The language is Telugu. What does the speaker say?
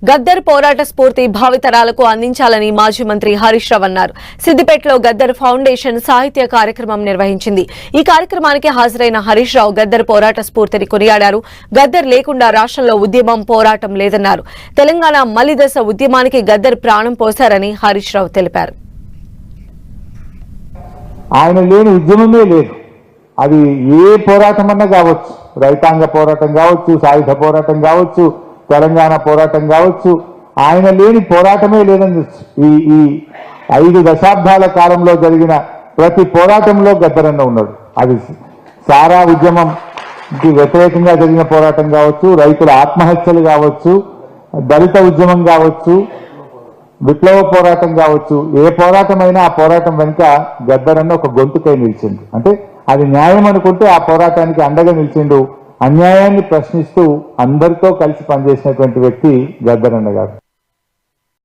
గద్దర్ పోరాట స్ఫూర్తి భావితరాలకు అందించాలని మాజీ మంత్రి హరీష్ రావు అన్నారు. సిద్దిపేటలో గద్దర్ ఫౌండేషన్ సాహిత్య కార్యక్రమం నిర్వహించింది. ఈ కార్యక్రమానికి హాజరైన హరీష్ రావు గద్దర్ పోరాట స్ఫూర్తిని కొనియాడారు. గద్దర్ లేకుండా రాష్ట్రంలో ఉద్యమం పోరాటం లేదన్నారు. తెలంగాణ మలిదశ ఉద్యమానికి గద్దర్ ప్రాణం పోశారని హరీష్ రావు తెలిపారు. ఆయన లేని ఉద్యమమే లేదు. అది ఏ పోరాటం అన్నా కావచ్చు, రైతాంగ పోరాటం కావచ్చు, సాయుధ పోరాటం కావచ్చు, తెలంగాణ పోరాటం కావచ్చు, ఆయన లేని పోరాటమే లేదని ఈ 5 దశాబ్దాల కాలంలో జరిగిన ప్రతి పోరాటంలో గద్దరన్న ఉన్నాడు. అది సారా ఉద్యమంకి వ్యతిరేకంగా జరిగిన పోరాటం కావచ్చు, రైతుల ఆత్మహత్యలు కావచ్చు, దళిత ఉద్యమం కావచ్చు, విప్లవ పోరాటం కావచ్చు, ఏ పోరాటమైనా ఆ పోరాటం వెనుక గద్దరన్న ఒక గొంతుకై నిలిచిండు. అంటే అది న్యాయం అనుకుంటే ఆ పోరాటానికి అండగా నిలిచిండు. అన్యాయాన్ని ప్రశ్నిస్తూ అందరితో కలిసి పనిచేసినటువంటి వ్యక్తి గద్దరన్న గారు.